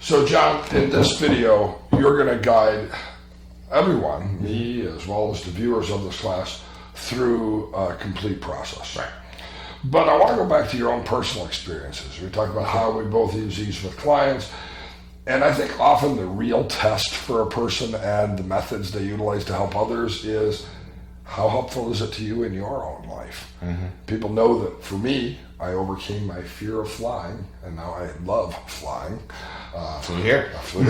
So John, in this video, you're going to guide everyone, me as well as the viewers of this class, through a complete process. Right. But I want to go back to your own personal experiences. We talked about how we both use these with clients. And I think often the real test for a person and the methods they utilize to help others is how helpful is it to you in your own life? Mm-hmm. People know that for me, I overcame my fear of flying, and now I love flying. Flew here. Flew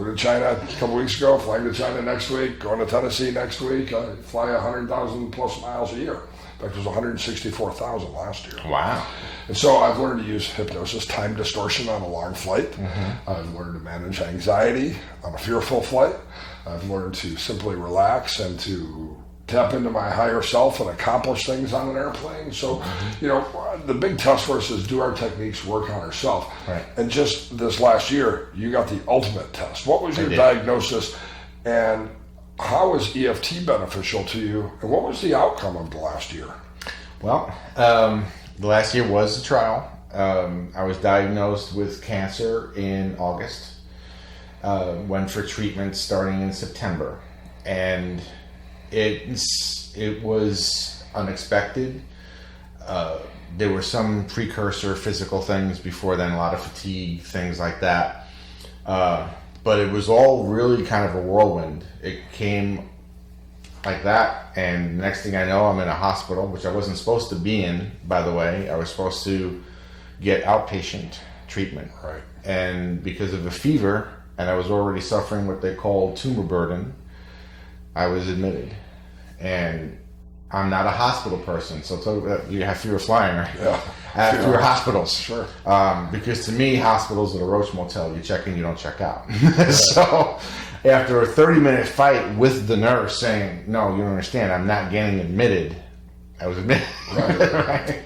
to China a couple weeks ago, flying to China next week, going to Tennessee next week. I fly 100,000 plus miles a year. In fact, it was 164,000 last year. Wow. And so I've learned to use hypnosis, time distortion on a long flight. Mm-hmm. I've learned to manage anxiety on a fearful flight. I've learned to simply relax and to tap into my higher self and accomplish things on an airplane. So, you know, the big test for us is, do our techniques work on ourselves? Right. And just this last year, you got the ultimate test. What was your diagnosis, and how is E.F.T beneficial to you, and what was the outcome of the last year? Well, the last year was a trial. I was diagnosed with cancer in August. Went for treatment starting in September, and it was unexpected. There were some precursor physical things before then, a lot of fatigue, things like that. But it was all really kind of a whirlwind. It came like that, and next thing I know, I'm in a hospital, which I wasn't supposed to be in, by the way. I was supposed to get outpatient treatment. Right. And because of a fever, and I was already suffering what they call tumor burden, I was admitted. And I'm not a hospital person, so you have fear of flying, right? Yeah. I have fear of hospitals. Sure. Because to me, hospitals are the Roach Motel. You check in, you don't check out. So after a 30-minute fight with the nurse saying, no, you don't understand, I'm not getting admitted, I was admitted. Right.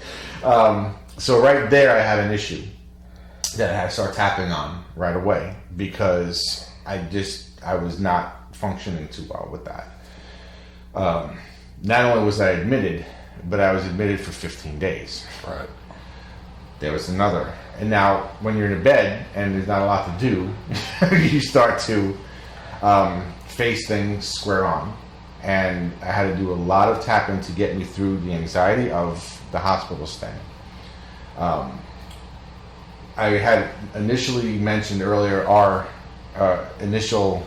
So right there, I had an issue that I had to start tapping on right away, because I was not functioning too well with that. Not only was I admitted, but I was admitted for 15 days. Right. There was another. And now, when you're in a bed and there's not a lot to do, you start to face things square on. And I had to do a lot of tapping to get me through the anxiety of the hospital stay. I had initially mentioned earlier, our initial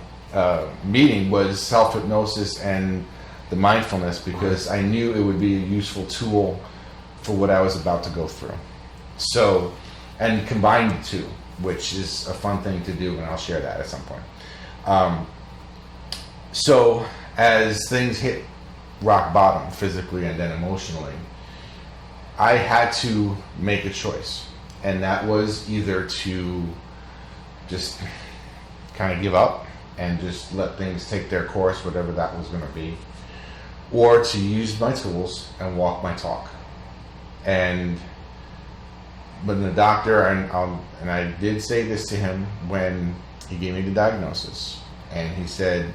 meeting was self-hypnosis and the mindfulness, because I knew it would be a useful tool for what I was about to go through. So, and combine the two, which is a fun thing to do, and I'll share that at some point. So as things hit rock bottom physically and then emotionally, I had to make a choice. And that was either to just kind of give up and just let things take their course, whatever that was going to be, or to use my tools and walk my talk. And when the doctor, and I did say this to him when he gave me the diagnosis, and he said,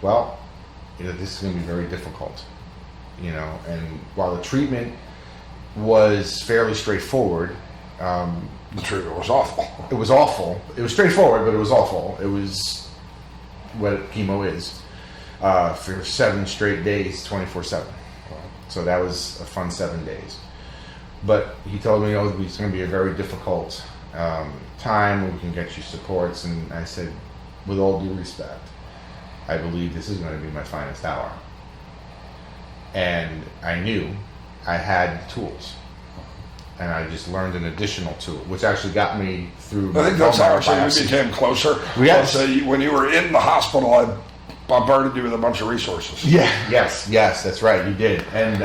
well, this is going to be very difficult, and while the treatment was fairly straightforward, the treatment was awful. It was awful. It was straightforward, but it was awful. It was what chemo is, for 7 straight days, 24/7. So that was a fun 7 days. But he told me, it's going to be a very difficult time. We can get you supports. And I said, with all due respect, I believe this is going to be my finest hour. And I knew I had tools. And I just learned an additional tool, which actually got me through. I think that's how we became closer. Yes. When you were in the hospital, I bombarded you with a bunch of resources. Yeah. Yes, that's right. You did. And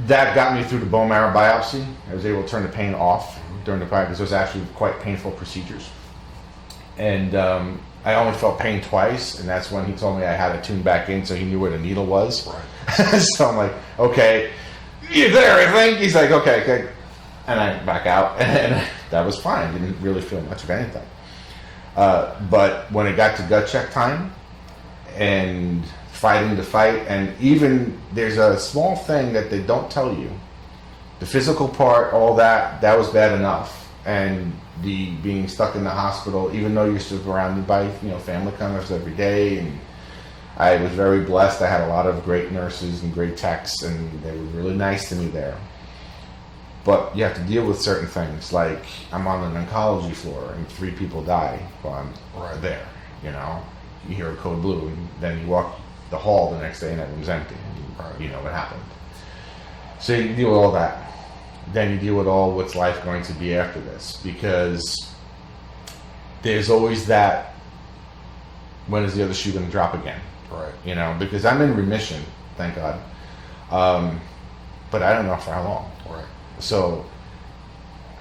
that got me through the bone marrow biopsy. I was able to turn the pain off during the biopsy, because it was actually quite painful procedures. And I only felt pain twice, and that's when he told me I had to tune back in, so he knew where the needle was. Right. So I'm like, okay, you're there, I think. He's like, okay. And I back out, and that was fine. Didn't really feel much of anything. But when it got to gut check time and fighting the fight, and even there's a small thing that they don't tell you. The physical part, all that was bad enough. and the being stuck in the hospital, even though you're surrounded by family members every day, and I was very blessed. I had a lot of great nurses and great techs, and they were really nice to me there. But you have to deal with certain things, like I'm on an oncology floor and 3 people die while I'm there. You hear a code blue, and then you walk the hall the next day and everyone's empty. And you know what happened. So you deal with all that. Then you deal with what's life going to be after this, because there's always that, when is the other shoe going to drop again? Right. Because I'm in remission, thank God. But I don't know for how long. Right. So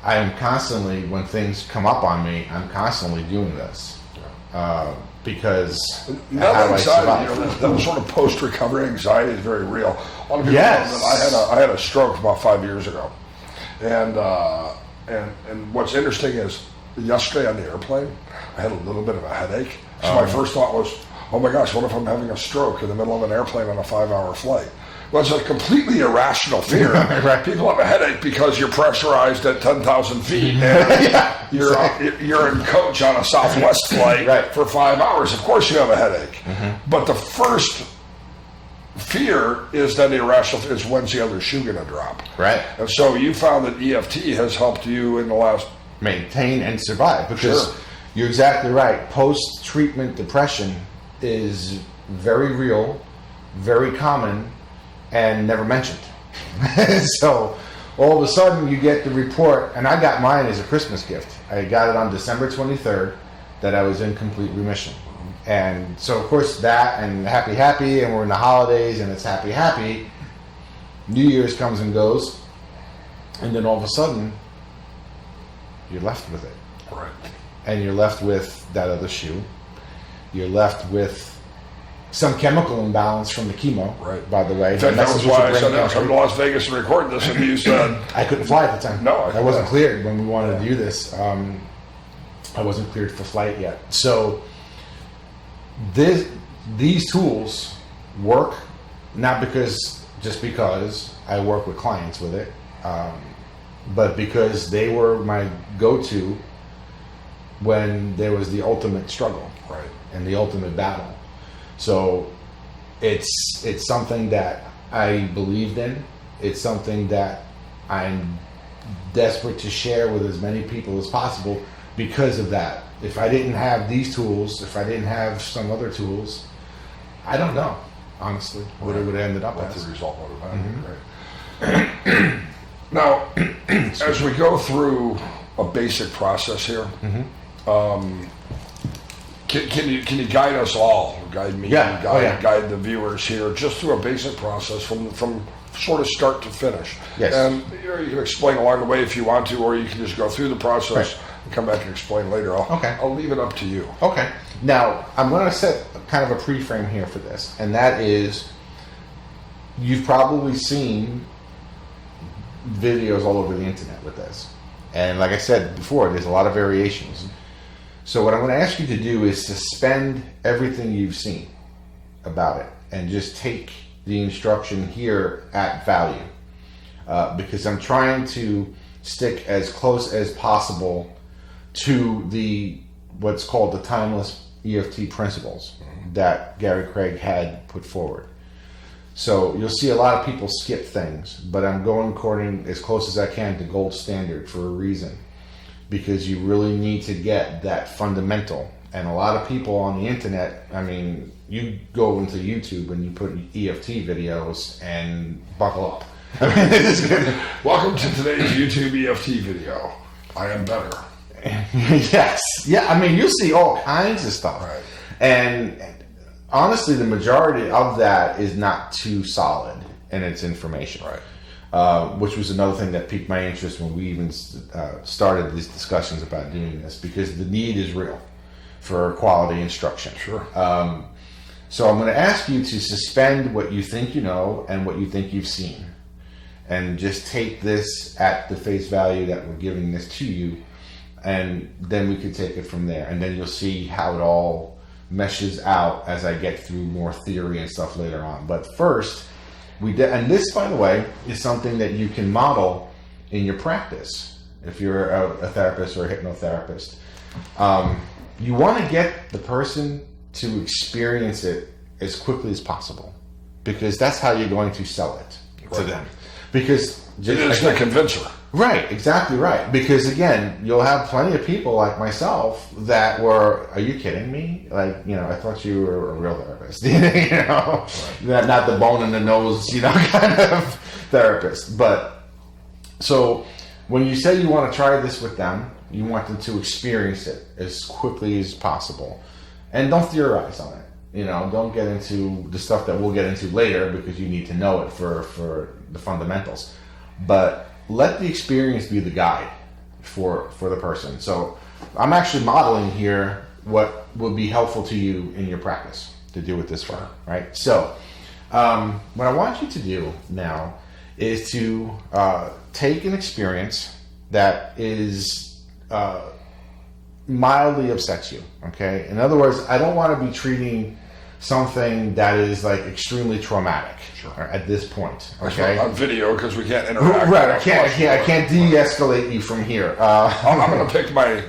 I am constantly, when things come up on me, I'm constantly doing this. Because that anxiety, that sort of post-recovery anxiety is very real. A lot of people know that I had a stroke about 5 years ago, and what's interesting is yesterday on the airplane, I had a little bit of a headache. So my first thought was, oh my gosh, what if I'm having a stroke in the middle of an airplane on a 5-hour flight? Well, it's a completely irrational fear. Right. People have a headache because you're pressurized at 10,000 feet and you're in coach on a Southwest flight for 5 hours. Of course you have a headache. Mm-hmm. But the first fear is that irrational is when's the other shoe going to drop? Right. And so you found that E.F.T has helped you in the last... maintain and survive. Because you're exactly right. Post-treatment depression is very real, very common, and never mentioned. So all of a sudden you get the report, and I got mine as a Christmas gift. I got it on December 23rd that I was in complete remission. And so of course that, and happy, and we're in the holidays and it's happy. New Year's comes and goes, and then all of a sudden you're left with it. Right. And you're left with that other shoe. You're left with some chemical imbalance from the chemo, by the way. In fact, that was why I said I was coming to Las Vegas and record this, and you said... I couldn't fly at the time. No. I wasn't cleared when we wanted to do this. I wasn't cleared for flight yet. So these tools work, not just because I work with clients with it, but because they were my go-to when there was the ultimate struggle and the ultimate battle. So it's something that I believed in. It's something that I'm desperate to share with as many people as possible because of that. If I didn't have these tools, if I didn't have some other tools, I don't know, honestly, what it would have ended up what as. the result would have been. Right. Now, as we go through a basic process here, can you guide us all, guide me, guide the viewers here, just through a basic process from sort of start to finish? Yes. And you can explain along the way if you want to, or you can just go through the process and come back and explain later. I'll leave it up to you. Okay. Now, I'm going to set kind of a pre-frame here for this, and that is, you've probably seen videos all over the internet with this. And like I said before, there's a lot of variations. So what I'm going to ask you to do is suspend everything you've seen about it and just take the instruction here at value. Because I'm trying to stick as close as possible to what's called the timeless E.F.T principles that Gary Craig had put forward. So you'll see a lot of people skip things, but I'm going according as close as I can to gold standard for a reason. Because you really need to get that fundamental. And a lot of people on the internet, I mean, you go into YouTube and you put EFT videos and buckle up. Welcome to today's YouTube EFT video. I am better. Yes. Yeah, I mean, you see all kinds of stuff. Right. And honestly, the majority of that is not too solid in its information. Right. Which was another thing that piqued my interest when we even started these discussions about doing this, because the need is real for quality instruction. Sure. So I'm going to ask you to suspend what you think you know and what you think you've seen, and just take this at the face value that we're giving this to you, and then we can take it from there. And then you'll see how it all meshes out as I get through more theory and stuff later on. But first, and this, by the way, is something that you can model in your practice. if you're a therapist or a hypnotherapist. You want to get the person to experience it as quickly as possible, because that's how you're going to sell it to them. Because it is the convincer. Right, exactly right. Because again, you'll have plenty of people like myself that were, are you kidding me? Like, I thought you were a real therapist. Not the bone in the nose, kind of therapist. But so when you say you want to try this with them, you want them to experience it as quickly as possible. And don't theorize on it. Don't get into the stuff that we'll get into later, because you need to know it for the fundamentals. But let the experience be the guide for the person. So I'm actually modeling here what would be helpful to you in your practice to do with this one, right? So what I want you to do now is to take an experience that is mildly upsets you, okay? In other words, I don't want to be treating something that is like extremely traumatic at this point, okay? On video, because we can't interact. Right, I can't de-escalate you from here. I'm going to pick my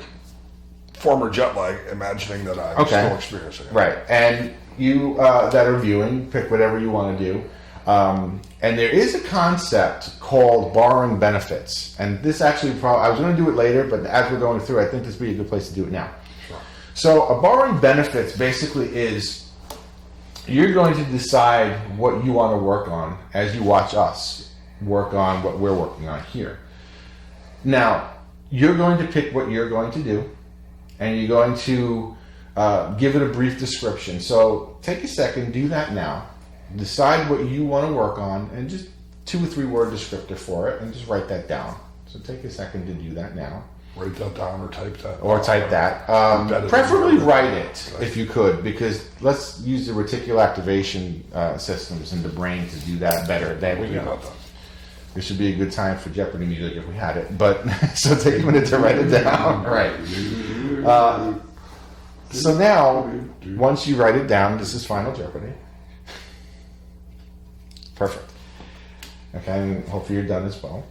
former jet lag, imagining that I'm still experiencing it. Right, and you that are viewing, pick whatever you want to do. And there is a concept called borrowing benefits. And this actually, I was going to do it later, but as we're going through, I think this would be a good place to do it now. Sure. So a borrowing benefits basically is, you're going to decide what you want to work on as you watch us work on what we're working on here. Now, you're going to pick what you're going to do, and you're going to give it a brief description. So take a second, do that now. Decide what you want to work on, and just 2 or 3 word descriptor for it, and just write that down. So take a second to do that now. Write that down or type that. Or type that. Preferably write it if you could, because let's use the reticular activation systems in the brain to do that better. There we go. This should be a good time for Jeopardy music if we had it. But so take a minute to write it down. Right. So now, once you write it down, this is Final Jeopardy. Perfect. Okay, and hopefully you're done as well.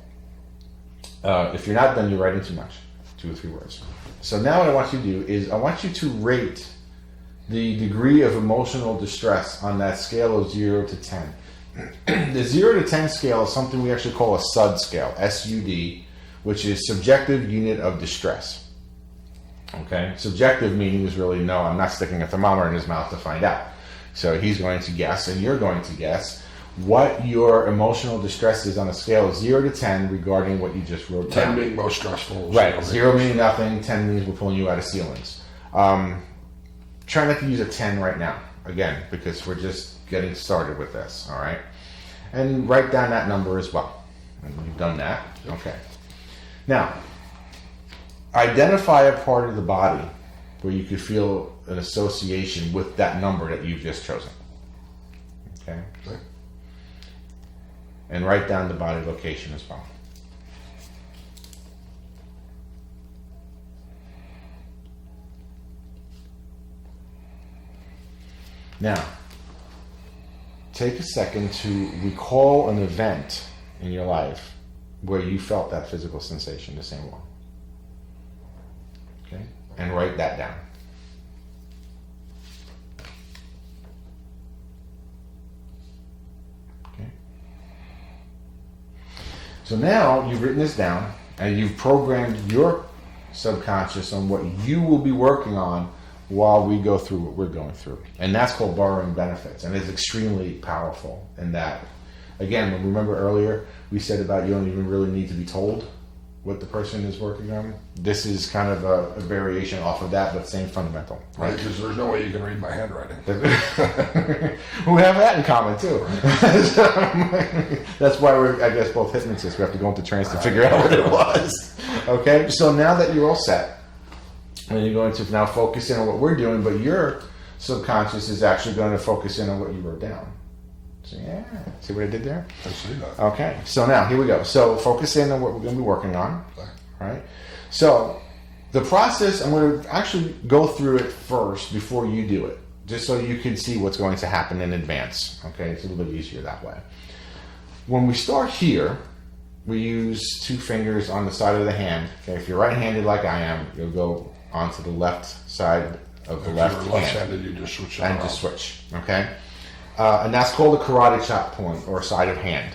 If you're not done, you're writing too much. 2 or 3 words. So now what I want you to do is I want you to rate the degree of emotional distress on that scale of 0 to 10. The 0 to 10 scale is something we actually call a SUD scale, S-U-D, which is subjective unit of distress. Okay? Subjective meaning is really, no, I'm not sticking a thermometer in his mouth to find out. So he's going to guess, and you're going to guess what your emotional distress is on a scale of 0 to 10 regarding what you just wrote down. 10 being most stressful. Right. 0 meaning nothing. 10 means we're pulling you out of ceilings. Try not to use a 10 right now, again, because we're just getting started with this, all right? And write down that number as well. And you've done that. Okay. Now, identify a part of the body where you could feel an association with that number that you've just chosen. Okay? And write down the body location as well. Now, take a second to recall an event in your life where you felt that physical sensation, the same one. Okay? And write that down. So now you've written this down and you've programmed your subconscious on what you will be working on while we go through what we're going through. And that's called borrowing benefits. And it's extremely powerful in that, again, remember earlier we said about you don't even really need to be told what the person is working on. This is kind of a variation off of that, but same fundamental. Right, because there's no way you can read my handwriting. We have that in common too. That's why we're, I guess, both hypnotists. We have to go into trance to figure out what it was. Okay, so now that you're all set, and you're going to now focus in on what we're doing, but your subconscious is actually going to focus in on what you wrote down. So yeah, see what I did there? I see that. Okay, so now here we go. So focus in on what we're going to be working on. Okay. Right? So the process, I'm going to actually go through it first before you do it, just so you can see what's going to happen in advance. Okay, it's a little bit easier that way. When we start here, we use 2 fingers on the side of the hand. Okay, if you're right-handed like I am, you'll go onto the left side of the left If you're hand. left-handed, you just switch it And around. just switch, okay? And that's called a karate chop point, or side of hand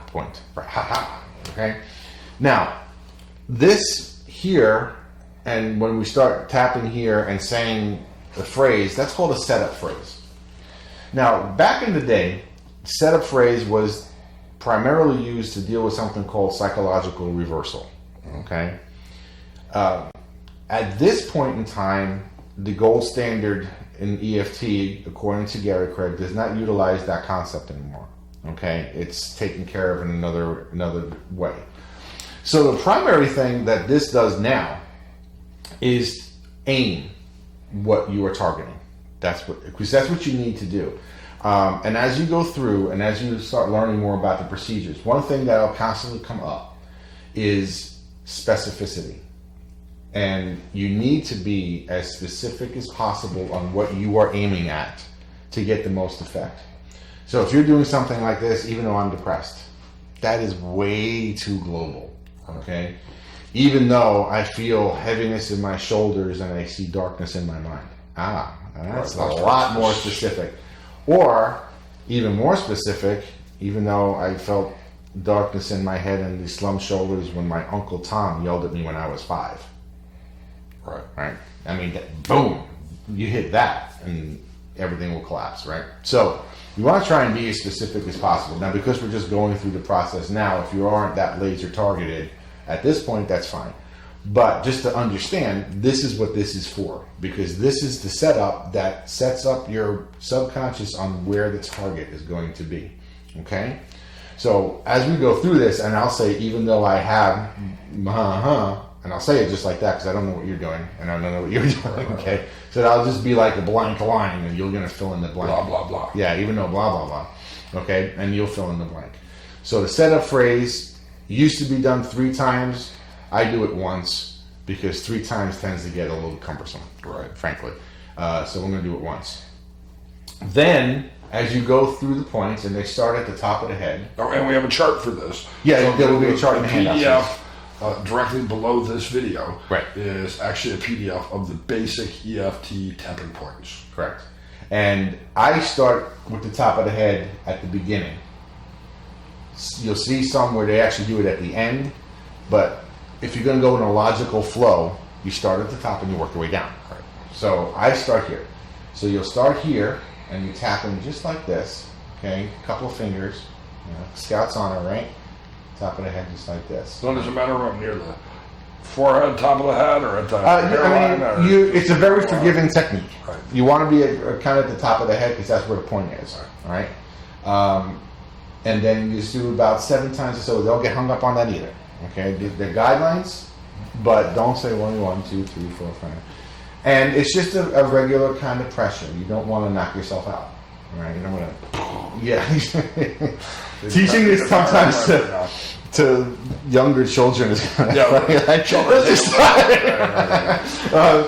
point. Right, ha ha, okay? Now, this here, and when we start tapping here and saying the phrase, that's called a setup phrase. Now, back in the day, setup phrase was primarily used to deal with something called psychological reversal, okay? At this point in time, the gold standard in EFT, according to Gary Craig, does not utilize that concept anymore. Okay, it's taken care of in another way. So the primary thing that this does now is aim what you are targeting. Because that's what you need to do. And as you go through and as you start learning more about the procedures, one thing that will constantly come up is specificity. And you need to be as specific as possible on what you are aiming at to get the most effect. So if you're doing something like this, even though I'm depressed, that is way too global, okay? Even though I feel heaviness in my shoulders and I see darkness in my mind. That's a lot more specific. Or, even more specific, even though I felt darkness in my head and these slump shoulders when my Uncle Tom yelled at me when I was 5. Right. I mean, boom, you hit that and everything will collapse, right? So you want to try and be as specific as possible. Now, because we're just going through the process now, if you aren't that laser targeted at this point, that's fine. But just to understand, this is what this is for, because this is the setup that sets up your subconscious on where the target is going to be, okay? So as we go through this, and I'll say, even though I have and I'll say it just like that because I don't know what you're doing and I don't know what you're doing, okay? So that'll just be like a blank line and you're going to fill in the blank. Blah, blah, blah. Yeah, even though blah, blah, blah, okay? And you'll fill in the blank. So the setup phrase used to be done 3 times. I do it once because 3 times tends to get a little cumbersome, Right. frankly. So we're going to do it once. Then, as you go through the points, and they start at the top of the head. Oh, and we have a chart for this. Yeah, there will be a chart in the handout. PDF directly below this video Right. is actually a PDF of the basic EFT tapping points. Correct. And I start with the top of the head at the beginning. You'll see some where they actually do it at the end, but if you're going to go in a logical flow, you start at the top and you work your way down. Right. So I start here. So you'll start here and you tap in just like this, okay? A couple of fingers, Scout's honor, right? Top of the head just like this. So does it matter if I'm near the forehead, top of the head, or at the hairline? I mean, it's a very forgiving technique. Right. You want to be kind of at the top of the head because that's where the point is, all right? And then you just do about 7 times or so. Don't get hung up on that either, okay? They're guidelines, but don't say 1, 2, 3, 4, 5. And it's just a regular kind of pressure. You don't want to knock yourself out, all right? You don't want to, yeah. Teaching this sometimes to younger children is kind of funny. Like, let's just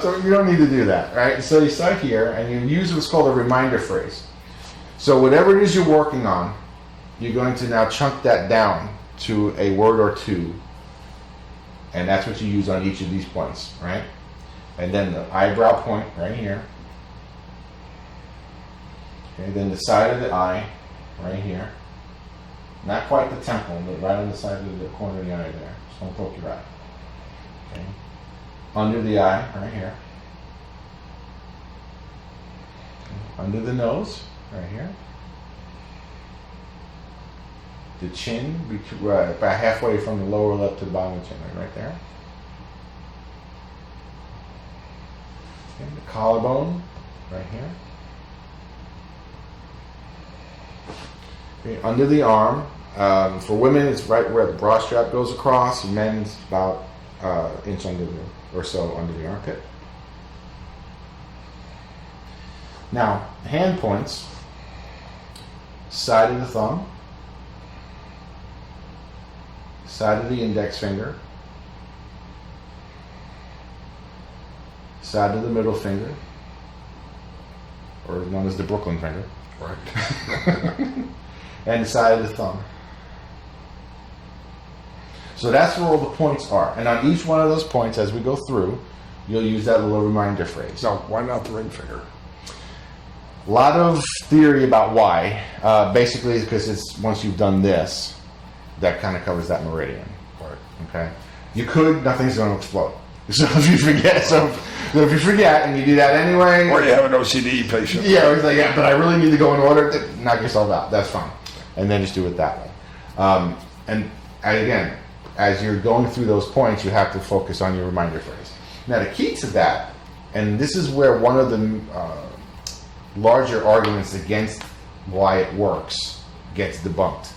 so you don't need to do that, right? So you start here and you use what's called a reminder phrase. So whatever it is you're working on, you're going to now chunk that down to a word or 2, and that's what you use on each of these points, right? And then the eyebrow point right here. Okay, then the side of the eye right here. Not quite the temple, but right on the side of the corner of the eye there. Just don't poke your eye. Okay. Under the eye, right here. Okay. Under the nose, right here. The chin, about halfway from the lower lip to the bottom of the chin, right there. Okay. The collarbone, right here. Okay, under the arm. For women, it's right where the bra strap goes across. Men's about inch under or so under the armpit. Now, hand points. Side of the thumb. Side of the index finger. Side of the middle finger, or known as the Brooklyn finger. Right. And the side of the thumb. So that's where all the points are. And on each one of those points, as we go through, you'll use that little reminder phrase. So why not the ring finger? A lot of theory about why. Basically, because it's once you've done this, that kind of covers that meridian. Right. Okay. You could, nothing's going to explode. So if you forget, and you do that anyway, Or you have an OCD patient. yeah, it's like, yeah, but I really need to go in order. Knock yourself out. That's fine, and then just do it that way. And again, as you're going through those points, you have to focus on your reminder phrase. Now, the key to that, and this is where one of the larger arguments against why it works gets debunked.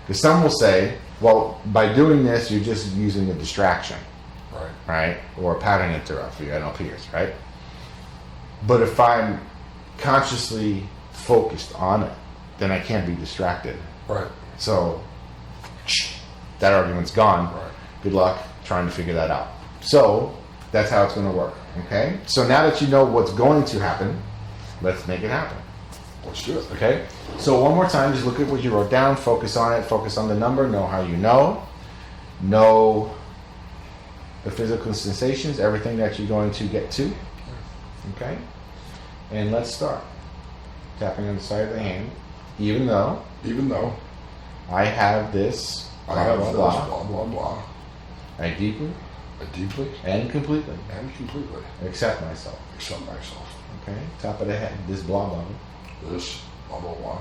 Because some will say, well, by doing this, you're just using a distraction, right? Or a pattern interrupt for your NLPers, right? But if I'm consciously focused on it, then I can't be distracted. Right. So that argument's gone. Right. Good luck trying to figure that out. So that's how it's going to work, okay? So now that you know what's going to happen, let's make it happen. Let's do it. Okay? So one more time, just look at what you wrote down, focus on it, focus on the number, know how you know the physical sensations, everything that you're going to get to. Okay? And let's start. Tapping on the side of the hand, even though I have this, I have blah, this, blah, blah, blah, blah. I deeply And completely accept myself. accept myself. Okay? Top of the head, this blah, blah. This, blah, blah, blah.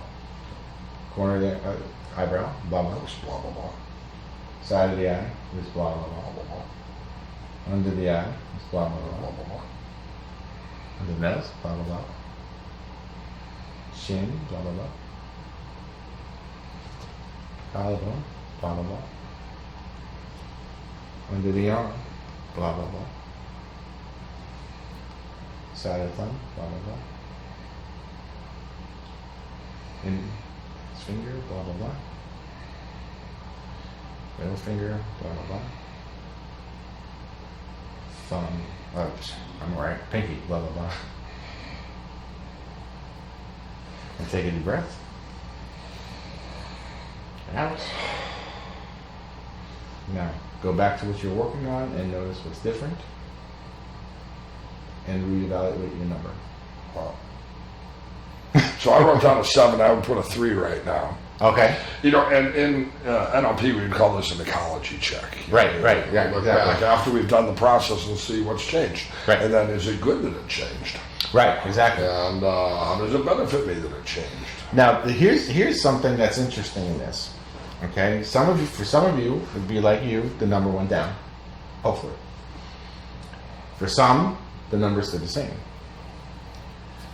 Corner of the eyebrow, blah, blah. This, blah, blah, blah. Side of the eye, this blah, blah, Blah, blah. blah, blah. Under the eye, this blah, blah, Blah, blah. blah, blah. Under the nose, blah, blah, blah. Chin, blah, blah, blah. Collarbone, blah, blah, blah. Under the arm, blah, blah, blah. Side of the thumb, blah, blah, blah. Index finger, blah, blah, blah. Middle finger, blah, blah, blah. Thumb, I'm right, pinky, blah, blah, blah. And take a deep breath. Out. Now, go back to what you're working on and notice what's different. And reevaluate your number. Wow. So I wrote down a 7. I would put a 3 right now. Okay. You know, and in NLP, we would call this an ecology check. Right. Yeah, Look exactly. back after we've done the process and see what's changed. Right. And then, is it good that it changed? Right, exactly. And how does it benefit me that it changed? Now, here's something that's interesting in this. Okay, for some of you, it'd be like you, the number went down. Hopefully. For some, the number stayed the same.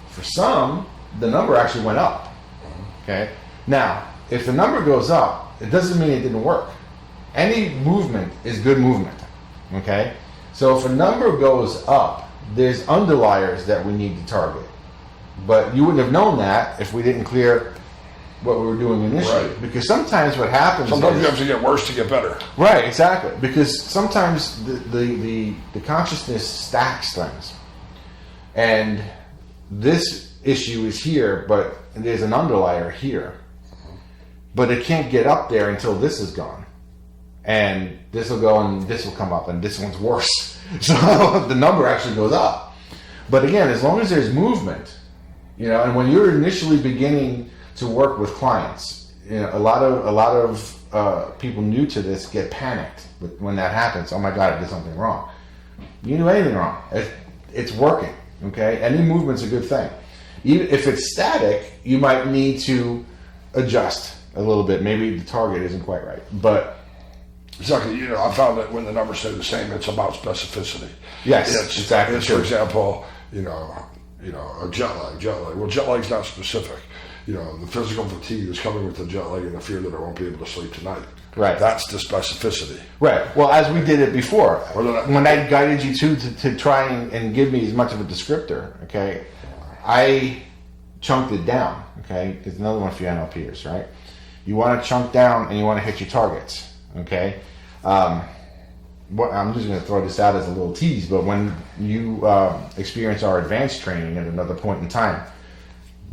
For some, the number actually went up. Okay. Now, if the number goes up, it doesn't mean it didn't work. Any movement is good movement. Okay. So if a number goes up, there's underliers that we need to target. But you wouldn't have known that if we didn't clear what we were doing initially. Right. Because sometimes what happens Sometimes is, you have to get worse to get better. right, exactly. Because sometimes the consciousness stacks things. And this issue is here, but there's an underlier here. But it can't get up there until this is gone. And this will go and this will come up and this one's worse. So the number actually goes up. But again, as long as there's movement, you know, and when you're initially beginning to work with clients, you know, a lot of people new to this get panicked when that happens. Oh my God, I did something wrong. You didn't do anything wrong. It's working. Okay, any movement's a good thing. Even if it's static, you might need to adjust a little bit. Maybe the target isn't quite right, but Exactly. You know, I found that when the numbers stay the same, it's about specificity. yes, exactly. It's, for example, you know, a jet lag. Well, jet lag's not specific. You know, the physical fatigue is coming with the jet lag and the fear that I won't be able to sleep tonight. Right. That's the specificity. Right. Well, as we did it before, Well, when I guided you to try and give me as much of a descriptor, okay, I chunked it down, okay? There's another one for you NLPers, right? You want to chunk down and you want to hit your targets, okay? I'm just going to throw this out as a little tease, but when you experience our advanced training at another point in time,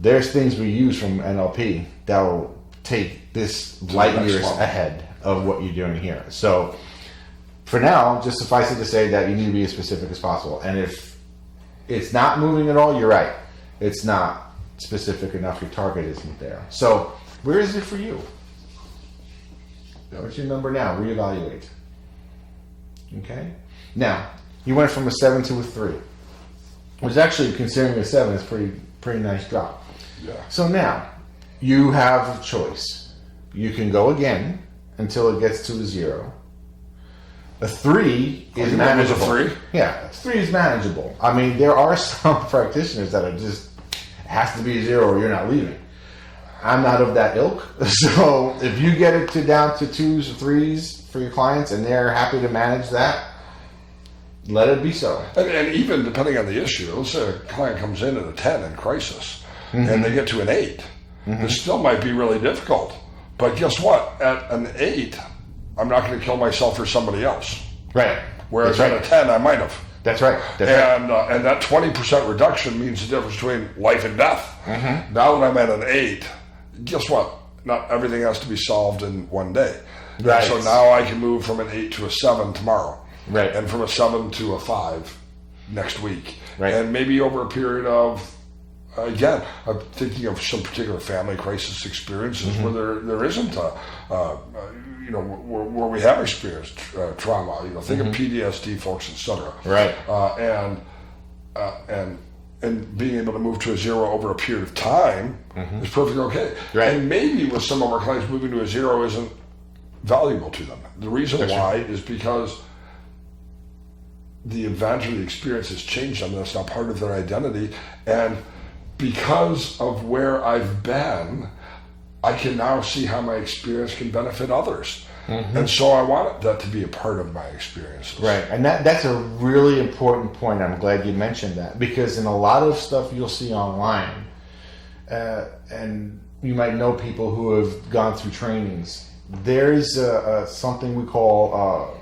there's things we use from NLP that will take this light years ahead of what you're doing here. So for now, just suffice it to say that you need to be as specific as possible. And if it's not moving at all, you're right. It's not specific enough. Your target isn't there. So where is it for you? What's your number now? Reevaluate. Okay. Now you went from a 7 to a 3, which actually, considering a 7, is pretty nice drop. Yeah. So now you have a choice. You can go again until it gets to a 0. A 3 is manageable. A 3? Yeah, a 3 is manageable. I mean, there are some practitioners that are just, it has to be a 0 or you're not leaving. I'm not of that ilk. So if you get it down to 2s or 3s for your clients and they're happy to manage that, let it be so. And even depending on the issue, let's say a client comes in at a 10 in crisis and they get to an 8. It still might be really difficult. But guess what? At an 8, I'm not going to kill myself or somebody else. Right. Whereas at a 10, I might have. That's right. And that 20% reduction means the difference between life and death. Now that I'm at an 8, guess what? Not everything has to be solved in one day. Right. So now I can move from an 8 to a 7 tomorrow. Right. And from a 7 to a 5 next week. Right. And maybe over a period of, again, I'm thinking of some particular family crisis experiences where there isn't where we have experienced trauma. Think of PTSD folks, etc. Right. And being able to move to a 0 over a period of time is perfectly okay. Right. And maybe with some of our clients, moving to a 0 isn't valuable to them. The reason why is because the event or the experience has changed them. That's now part of their identity. And because of where I've been, I can now see how my experience can benefit others. And so I want that to be a part of my experiences. Right. And that's a really important point. I'm glad you mentioned that, because in a lot of stuff you'll see online, and you might know people who have gone through trainings, there's something we call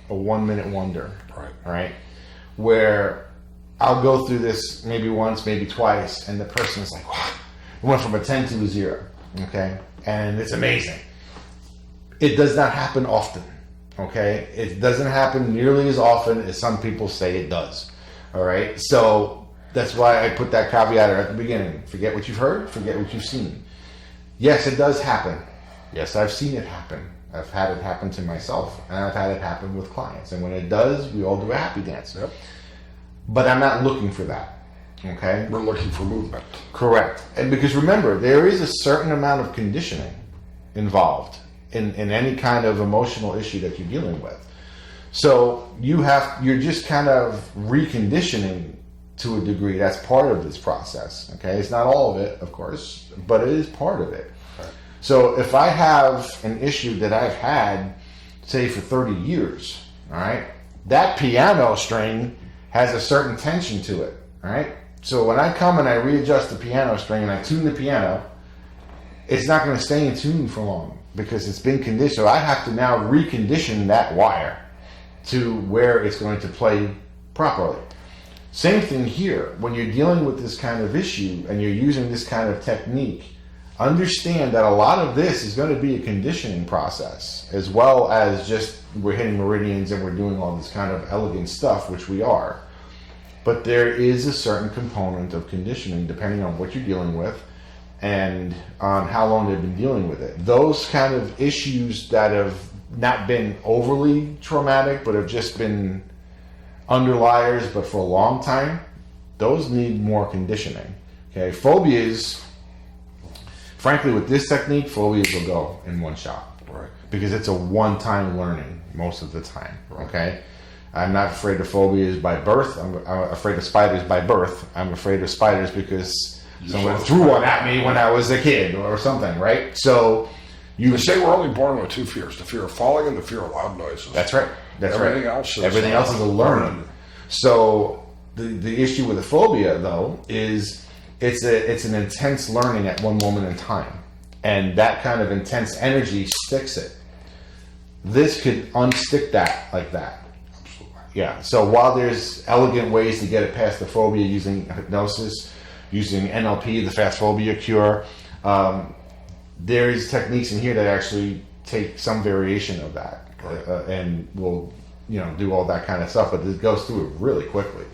a 1-minute wonder. Right. Where I'll go through this maybe once, maybe twice, and the person is like, wow, it went from a 10 to a 0. Okay. And it's amazing. It does not happen often. Okay. It doesn't happen nearly as often as some people say it does. All right. So that's why I put that caveat at the beginning. Forget what you've heard, forget what you've seen. Yes, it does happen. Yes, I've seen it happen. I've had it happen to myself, and I've had it happen with clients. And when it does, we all do a happy dance. Yep. But I'm not looking for that. Okay? We're looking for movement. Correct. And because remember, there is a certain amount of conditioning involved in any kind of emotional issue that you're dealing with. So you're just kind of reconditioning to a degree. That's part of this process. Okay? It's not all of it, of course, but it is part of it. So if I have an issue that I've had, say, for 30 years, all right, that piano string has a certain tension to it, all right? So when I come and I readjust the piano string and I tune the piano, it's not going to stay in tune for long because it's been conditioned. So I have to now recondition that wire to where it's going to play properly. Same thing here. When you're dealing with this kind of issue and you're using this kind of technique, understand that a lot of this is going to be a conditioning process, as well as just we're hitting meridians and we're doing all this kind of elegant stuff, which we are. But there is a certain component of conditioning depending on what you're dealing with and on how long they've been dealing with it. Those kind of issues that have not been overly traumatic, but have just been underliers, but for a long time, those need more conditioning. Okay, phobias. Frankly, with this technique, phobias will go in one shot. Right. Because it's a one-time learning most of the time. Okay? I'm not afraid of phobias by birth. I'm afraid of spiders by birth. I'm afraid of spiders because someone threw one at me when I was a kid or something, right? So they say we're only born with 2 fears, the fear of falling and the fear of loud noises. That's right. Everything else is a learning. So the issue with a phobia, though, is it's an intense learning at one moment in time, and that kind of intense energy sticks it. This could unstick that like that. Absolutely. Yeah. So while there's elegant ways to get it past the phobia using hypnosis, using NLP, the fast phobia cure, there's techniques in here that actually take some variation of that, and we'll do all that kind of stuff. But it goes through it really quickly.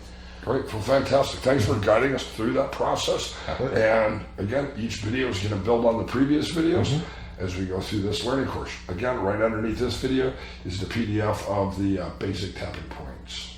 Great, well, fantastic. Thanks for guiding us through that process. Absolutely. And again, each video is going to build on the previous videos as we go through this learning course. Again, right underneath this video is the PDF of the basic tapping points.